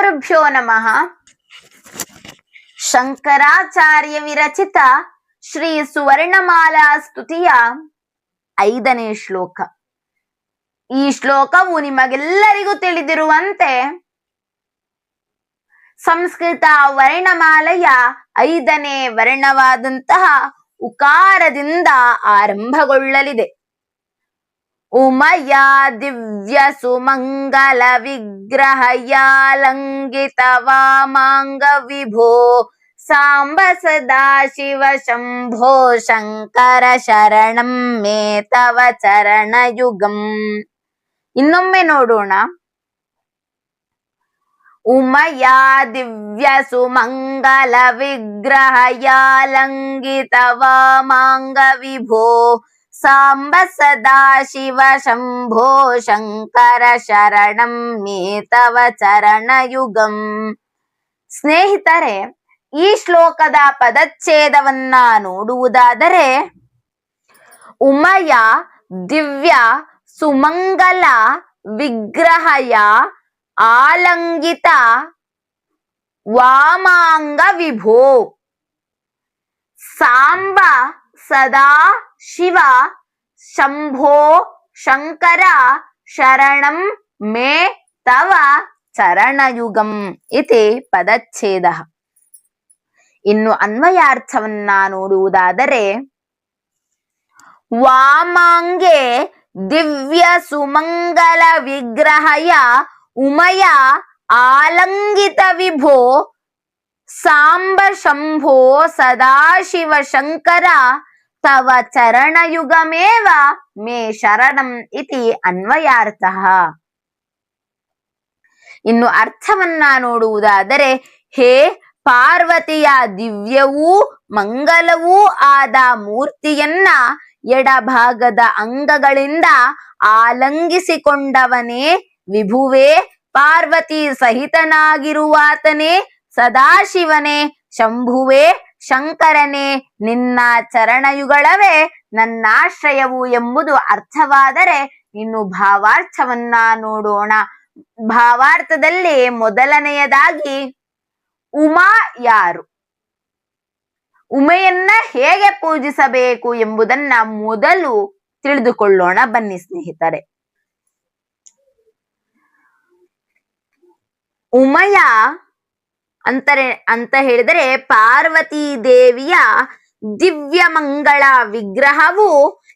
ಗುರುಭ್ಯೋ ನಮಃ. ಶಂಕರಾಚಾರ್ಯ ವಿರಚಿತ ಶ್ರೀ ಸುವರ್ಣಮಾಲಾ ಸ್ತುತಿಯ 5ನೇ ಶ್ಲೋಕ. ಈ ಶ್ಲೋಕವು ನಿಮಗೆಲ್ಲರಿಗೂ ತಿಳಿದಿರುವಂತೆ ಸಂಸ್ಕೃತ ವರ್ಣಮಾಲೆಯ 5ನೇ ವರ್ಣವಾದಂತಹ ಉಕಾರದಿಂದ ಆರಂಭಗೊಳ್ಳಲಿದೆ. ಉಮಯಾ ದಿವ್ಯ ಸುಮಂಗಲ ವಿಗ್ರಹಯಾಲಂಗಿತ ವಾಮಾಂಗ ವಿಭೋ ಸಾಂಬ ಸದಾ ಶಿವ ಶಂಭೋ ಶಂಕರ ಶರಣಂ ಮೇ ತವ ಚರಣಯುಗಂ. ಇನ್ನೊಮ್ಮೆ ನೋಡೋಣ. ಉಮಯಾ ದಿವ್ಯ ಸುಮಂಗಲ ವಿಗ್ರಹಯಾಲಂಗಿತ ವಾಮಾಂಗ ವಿಭೋ ಸಾಂಬ ಸದಾ ಶಿವ ಶಂಭೋ ಶಂಕರ ಶರಣಂ ಮೇ ತವ ಚರಣಯುಗಂ. ಸ್ನೇಹಿತರೆ, ಈ ಶ್ಲೋಕದ ಪದಚ್ಛೇದವನ್ನ ನೋಡುವುದಾದರೆ, ಉಮಯ ದಿವ್ಯ ಸುಮಂಗಲ ವಿಗ್ರಹಯ ಆಲಂಗಿತ ವಾಮಾಂಗ ವಿಭೋ ಸಾಂಬ ಸದಾ ಶಿವ ಶಂಭೋ ಶಂಕರ ಶರಣಂ ಮೇ ತವ ಚರಣಯುಗಂ ಇತಿ ಪದಚ್ಛೇದ. ಇನ್ನು ಅನ್ವಯಾರ್ಥವನ್ನ ನೋಡುವುದಾದರೆ, ವಾಮಾಂಗೆ ದಿವ್ಯ ಸುಮಂಗಲ ವಿಗ್ರಹಯ ಉಮಯ ಆಲಂಗಿತ ವಿಭೋ ಸಾಂಬ ಶಂಭೋ ಸದಾಶಿವ ಶಂಕರ ತವ ಚರಣಯುಗಮೇವ ಮೇ ಶರಣಂ ಇತಿ ಅನ್ವಯಾರ್ಥಃ. ಇನ್ನು ಅರ್ಥವನ್ನ ನೋಡುವುದಾದರೆ, ಹೇ ಪಾರ್ವತಿಯ ದಿವ್ಯವೂ ಮಂಗಲವೂ ಆದ ಮೂರ್ತಿಯನ್ನ ಎಡಭಾಗದ ಅಂಗಗಳಿಂದ ಆಲಂಗಿಸಿಕೊಂಡವನೇ, ವಿಭುವೇ, ಪಾರ್ವತಿ ಸಹಿತನಾಗಿರುವಾತನೇ, ಸದಾಶಿವನೇ, ಶಂಭುವೇ, ಶಂಕರನೇ, ನಿನ್ನ ಚರಣಯುಗಳವೇ ನನ್ನಾಶ್ರಯವು ಎಂಬುದು ಅರ್ಥವಾದರೆ, ಇನ್ನು ಭಾವಾರ್ಥವನ್ನ ನೋಡೋಣ. ಭಾವಾರ್ಥದಲ್ಲಿ ಮೊದಲನೆಯದಾಗಿ ಉಮಾ ಯಾರು, ಉಮೆಯನ್ನ ಹೇಗೆ ಪೂಜಿಸಬೇಕು ಎಂಬುದನ್ನ ಮೊದಲು ತಿಳಿದುಕೊಳ್ಳೋಣ ಬನ್ನಿ ಸ್ನೇಹಿತರೆ. ಉಮಯ ಅಂತ ಹೇಳಿದರೆ ಪಾರ್ವತಿ ದೇವಿಯ ದಿವ್ಯ ಮಂಗಳ ವಿಗ್ರಹವು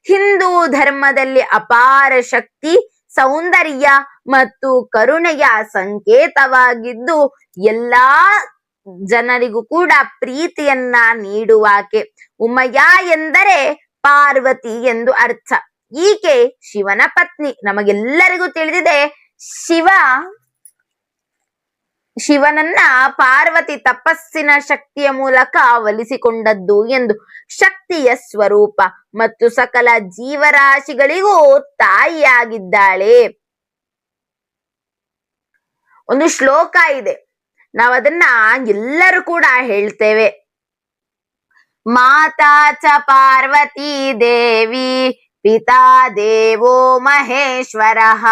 ಹಿಂದೂ ಧರ್ಮದಲ್ಲಿ ಅಪಾರ ಶಕ್ತಿ, ಸೌಂದರ್ಯ ಮತ್ತು ಕರುಣೆಯ ಸಂಕೇತವಾಗಿದ್ದು ಎಲ್ಲಾ ಜನರಿಗೂ ಕೂಡ ಪ್ರೀತಿಯನ್ನ ನೀಡುವಾಕೆ. ಉಮಯ ಎಂದರೆ ಪಾರ್ವತಿ ಎಂದು ಅರ್ಥ. ಈಕೆ ಶಿವನ ಪತ್ನಿ. ನಮಗೆಲ್ಲರಿಗೂ ತಿಳಿದಿದೆ, ಶಿವನನ್ನ ಪಾರ್ವತಿ ತಪಸ್ಸಿನ ಶಕ್ತಿಯ ಮೂಲಕ ಒಲಿಸಿಕೊಂಡದ್ದು ಎಂದು. ಶಕ್ತಿಯ ಸ್ವರೂಪ ಮತ್ತು ಸಕಲ ಜೀವರಾಶಿಗಳಿಗೂ ತಾಯಿಯಾಗಿದ್ದಾಳೆ. ಒಂದು ಶ್ಲೋಕ ಇದೆ, ನಾವದನ್ನ ಎಲ್ಲರೂ ಕೂಡ ಹೇಳ್ತೇವೆ. ಮಾತಾ ಚ ಪಾರ್ವತಿ ದೇವಿ ಪಿತಾ ದೇವೋ ಮಹೇಶ್ವರಃ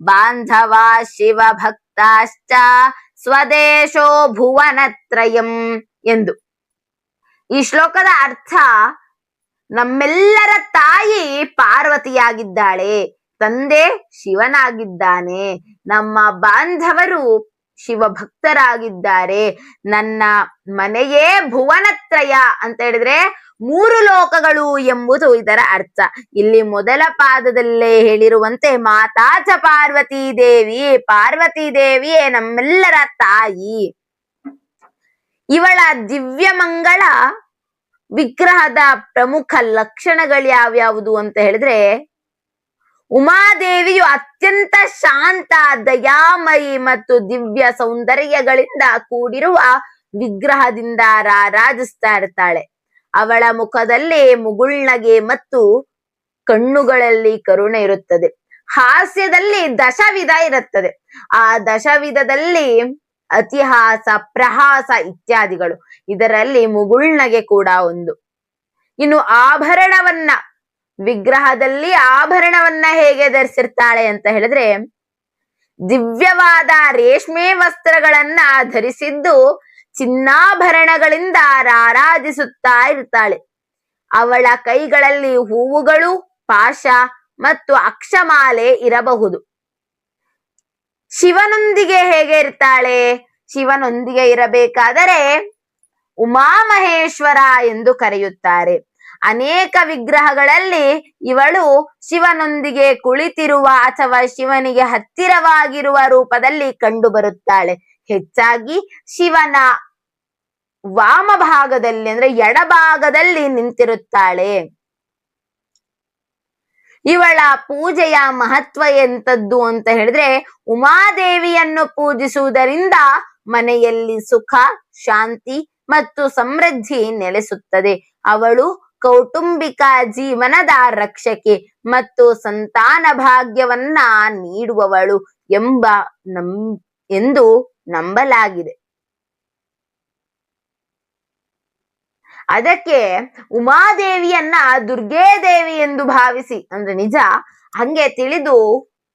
ಬಾಂಧವಾ ಶಿವ ಭಕ್ತಾಶ್ಚ ಸ್ವದೇಶೋ ಭುವನತ್ರಯಂ ಎಂದು. ಈ ಶ್ಲೋಕದ ಅರ್ಥ, ನಮ್ಮೆಲ್ಲರ ತಾಯಿ ಪಾರ್ವತಿಯಾಗಿದ್ದಾಳೆ, ತಂದೆ ಶಿವನಾಗಿದ್ದಾನೆ, ನಮ್ಮ ಬಾಂಧವರು ಶಿವಭಕ್ತರಾಗಿದ್ದಾರೆ, ನನ್ನ ಮನೆಯೇ ಭುವನತ್ರಯ ಅಂತ ಹೇಳಿದ್ರೆ 3 ಲೋಕಗಳು ಎಂಬುದು ಇದರ ಅರ್ಥ. ಇಲ್ಲಿ ಮೊದಲ ಪಾದದಲ್ಲೇ ಹೇಳಿರುವಂತೆ ಮಾತಾ ಚ ಪಾರ್ವತಿ ದೇವಿ, ಪಾರ್ವತಿ ದೇವಿಯೇ ನಮ್ಮೆಲ್ಲರ ತಾಯಿ. ಇವಳ ದಿವ್ಯ ಮಂಗಳ ವಿಗ್ರಹದ ಪ್ರಮುಖ ಲಕ್ಷಣಗಳು ಯಾವ್ಯಾವುದು ಅಂತ ಹೇಳಿದ್ರೆ, ಉಮಾದೇವಿಯು ಅತ್ಯಂತ ಶಾಂತ, ದಯಾಮಯಿ ಮತ್ತು ದಿವ್ಯ ಸೌಂದರ್ಯಗಳಿಂದ ಕೂಡಿರುವ ವಿಗ್ರಹದಿಂದ ರಾರಾಜಿಸ್ತಾ ಇರ್ತಾಳೆ. ಅವಳ ಮುಖದಲ್ಲಿ ಮುಗುಳ್ನಗೆ ಮತ್ತು ಕಣ್ಣುಗಳಲ್ಲಿ ಕರುಣೆ ಇರುತ್ತದೆ. ಹಾಸ್ಯದಲ್ಲಿ ದಶವಿಧ ಇರುತ್ತದೆ. ಆ ದಶವಿಧದಲ್ಲಿ ಅತಿಹಾಸ, ಪ್ರಹಾಸ ಇತ್ಯಾದಿಗಳು. ಇದರಲ್ಲಿ ಮುಗುಳ್ನಗೆ ಕೂಡ ಒಂದು. ಇನ್ನು ಆಭರಣವನ್ನ, ವಿಗ್ರಹದಲ್ಲಿ ಆಭರಣವನ್ನ ಹೇಗೆ ಧರಿಸಿರ್ತಾಳೆ ಅಂತ ಹೇಳಿದ್ರೆ, ದಿವ್ಯವಾದ ರೇಷ್ಮೆ ವಸ್ತ್ರಗಳನ್ನ ಧರಿಸಿದ್ದು ಚಿನ್ನಾಭರಣಗಳಿಂದ ರಾರಾಜಿಸುತ್ತಾ ಇರ್ತಾಳೆ. ಅವಳ ಕೈಗಳಲ್ಲಿ ಹೂವುಗಳು, ಪಾಶ ಮತ್ತು ಅಕ್ಷಮಾಲೆ ಇರಬಹುದು. ಶಿವನೊಂದಿಗೆ ಹೇಗೆ ಇರ್ತಾಳೆ? ಶಿವನೊಂದಿಗೆ ಇರಬೇಕಾದರೆ ಉಮಾಮಹೇಶ್ವರ ಎಂದು ಕರೆಯುತ್ತಾರೆ. ಅನೇಕ ವಿಗ್ರಹಗಳಲ್ಲಿ ಇವಳು ಶಿವನೊಂದಿಗೆ ಕುಳಿತಿರುವ ಅಥವಾ ಶಿವನಿಗೆ ಹತ್ತಿರವಾಗಿರುವ ರೂಪದಲ್ಲಿ ಕಂಡು ಬರುತ್ತಾಳೆ. ಹೆಚ್ಚಾಗಿ ಶಿವನ ವಾಮ ಭಾಗದಲ್ಲಿ ಅಂದ್ರೆ ಎಡಭಾಗದಲ್ಲಿ ನಿಂತಿರುತ್ತಾಳೆ. ಇವಳ ಪೂಜೆಯ ಮಹತ್ವ ಎಂತದ್ದು ಅಂತ ಹೇಳಿದ್ರೆ, ಉಮಾದೇವಿಯನ್ನು ಪೂಜಿಸುವುದರಿಂದ ಮನೆಯಲ್ಲಿ ಸುಖ, ಶಾಂತಿ ಮತ್ತು ಸಮೃದ್ಧಿ ನೆಲೆಸುತ್ತದೆ. ಅವಳು ಕೌಟುಂಬಿಕ ಜೀವನದ ರಕ್ಷಕಿ ಮತ್ತು ಸಂತಾನ ಭಾಗ್ಯವನ್ನ ನೀಡುವವಳು ಎಂದು ನಂಬಲಾಗಿದೆ. ಅದಕ್ಕೆ ಉಮಾದೇವಿಯನ್ನ ದುರ್ಗೇ ದೇವಿ ಎಂದು ಭಾವಿಸಿ, ಅಂದ್ರೆ ನಿಜ ಹಂಗೆ ತಿಳಿದು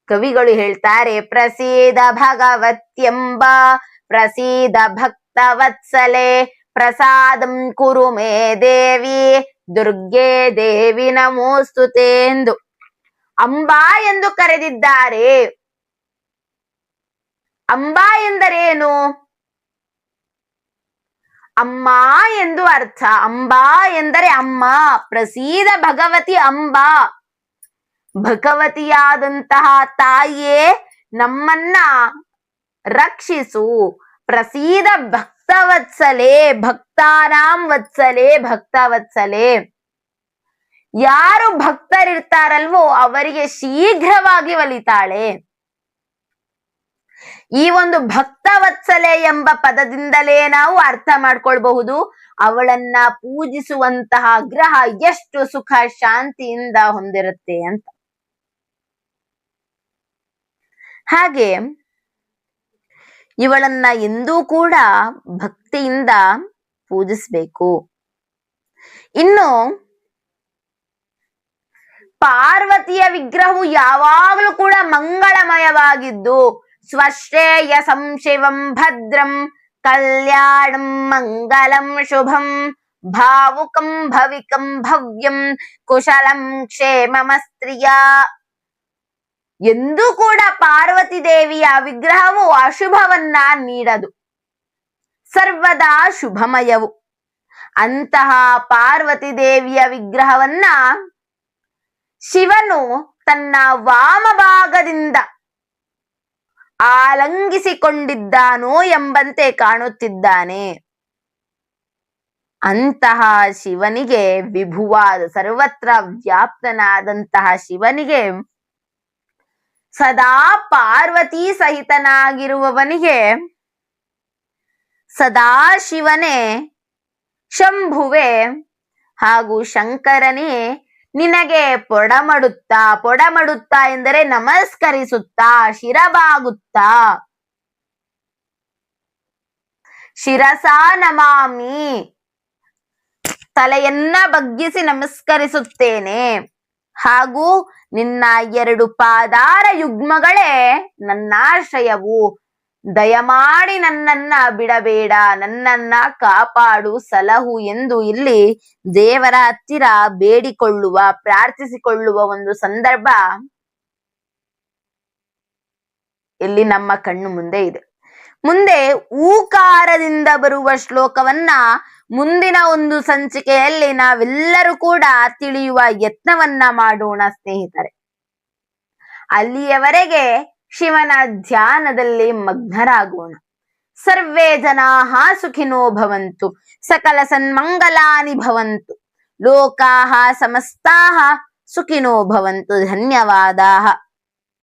ಕವಿಗಳು ಹೇಳ್ತಾರೆ, ಪ್ರಸೀದ ಭಗವತ್ಯಂಬ ಪ್ರಸೀದ ಭಕ್ತವತ್ಸಲೆ ಪ್ರಸಾದಂ ಕುರು ಮೇ ದೇವಿ ದುರ್ಗೇ ದೇವಿ ನಮೋಸ್ತುತೆ ಎಂದು ಅಂಬಾ ಎಂದು ಕರೆದಿದ್ದಾರೆ. ಅಂಬಾ ಎಂದರೇನು? ಅಮ್ಮ ಎಂದು ಅರ್ಥ. ಅಂಬಾ ಎಂದರೆ ಅಮ್ಮ. ಪ್ರಸೀದ ಭಗವತಿ ಅಂಬಾ, ಭಗವತಿಯಾದಂತಹ ತಾಯಿಯೇ ನಮ್ಮನ್ನ ರಕ್ಷಿಸು. ಪ್ರಸೀದ ಭಕ್ತವತ್ಸಲೆ, ಭಕ್ತಾನಾಂ ವತ್ಸಲೆ, ಭಕ್ತವತ್ಸಲೆ. ಯಾರು ಭಕ್ತರಿರ್ತಾರಲ್ವೋ ಅವರಿಗೆ ಶೀಘ್ರವಾಗಿ ಒಲಿತಾಳೆ. ಈ ಒಂದು ಭಕ್ತವತ್ಸಲೆ ಎಂಬ ಪದದಿಂದಲೇ ನಾವು ಅರ್ಥ ಮಾಡ್ಕೊಳ್ಬಹುದು ಅವಳನ್ನ ಪೂಜಿಸುವಂತಹ ಗ್ರಹ ಎಷ್ಟು ಸುಖ ಶಾಂತಿಯಿಂದ ಹೊಂದಿರುತ್ತೆ ಅಂತ. ಹಾಗೆ ಇವಳನ್ನ ಎಂದೂ ಕೂಡ ಭಕ್ತಿಯಿಂದ ಪೂಜಿಸ್ಬೇಕು. ಇನ್ನು ಪಾರ್ವತಿಯ ವಿಗ್ರಹವು ಯಾವಾಗಲೂ ಕೂಡ ಮಂಗಳಮಯವಾಗಿದ್ದು, ಸ್ವಶ್ರೇಯ ಸಂಶಿವಂ ಭದ್ರಂ ಕಲ್ಯಾಣಂ ಮಂಗಲಂ ಶುಭಂ ಭಾವುಕಂ ಭವಿಕಂ ಭವ್ಯಂ ಕುಶಲಂ ಕ್ಷೇಮಮಸ್ತ್ರಿಯ. ಎಂದೂ ಕೂಡ ಪಾರ್ವತಿ ದೇವಿಯ ವಿಗ್ರಹವು ಅಶುಭವನ್ನ ನೀಡದು, ಸರ್ವದಾ ಶುಭಮಯವು. ಅಂತಹ ಪಾರ್ವತಿ ದೇವಿಯ ವಿಗ್ರಹವನ್ನ ಶಿವನು ತನ್ನ ವಾಮಭಾಗದಿಂದ ಆಲಂಗಿಸಿಕೊಂಡಿದ್ದಾನೋ ಎಂಬಂತೆ ಕಾಣುತ್ತಿದ್ದಾನೆ. ಅಂತಹ ಶಿವನಿಗೆ, ವಿಭುವಾದ ಸರ್ವತ್ರ ವ್ಯಾಪ್ತನಾದಂತಹ ಶಿವನಿಗೆ, ಸದಾ ಪಾರ್ವತಿ ಸಹಿತನಾಗಿರುವವನಿಗೆ ಸದಾ ಶಿವನೇ, ಶಂಭುವೆ ಹಾಗೂ ಶಂಕರನೇ ನಿನಗೆ ಪೊಡಮಡುತ್ತಾ ಎಂದರೆ ನಮಸ್ಕರಿಸುತ್ತಾ, ಶಿರಬಾಗುತ್ತಾ, ಶಿರಸಾ ನಮಾಮಿ ತಲೆಯನ್ನ ಬಗ್ಗಿಸಿ ನಮಸ್ಕರಿಸುತ್ತೇನೆ. ಹಾಗೂ ನಿನ್ನ 2 ಪಾದಾರ ಯುಗ್ಮಗಳೇ ನನ್ನಾಶ್ರಯವು. ದಯಮಾಡಿ ನನ್ನನ್ನ ಬಿಡಬೇಡ, ನನ್ನನ್ನ ಕಾಪಾಡು, ಸಲಹು ಎಂದು ಇಲ್ಲಿ ದೇವರ ಹತ್ತಿರ ಬೇಡಿಕೊಳ್ಳುವ, ಪ್ರಾರ್ಥಿಸಿಕೊಳ್ಳುವ ಒಂದು ಸಂದರ್ಭ ಇಲ್ಲಿ ನಮ್ಮ ಕಣ್ಣು ಮುಂದೆ ಇದೆ. ಮುಂದೆ ಊಕಾರದಿಂದ ಬರುವ ಶ್ಲೋಕವನ್ನ ಮುಂದಿನ ಒಂದು ಸಂಚಿಕೆಯಲ್ಲಿ ನಾವೆಲ್ಲರೂ ಕೂಡ ತಿಳಿಯುವ ಯತ್ನವನ್ನ ಮಾಡೋಣ ಸ್ನೇಹಿತರೆ. ಅಲ್ಲಿಯವರೆಗೆ ಶಿವನ ಧ್ಯಾನದಲ್ಲಿ ಮಗ್ನರಾಗೋಣ. ಸರ್ವೇ ಜನಾಃ ಸುಖಿನೋ ಭವಂತು, ಸಕಲ ಸನ್ಮಂಗಲಾನಿ ಭವಂತು, ಲೋಕಾಃ ಸಮಸ್ತಾಃ ಸುಖಿನೋ ಭವಂತು. ಧನ್ಯವಾದಾಃ.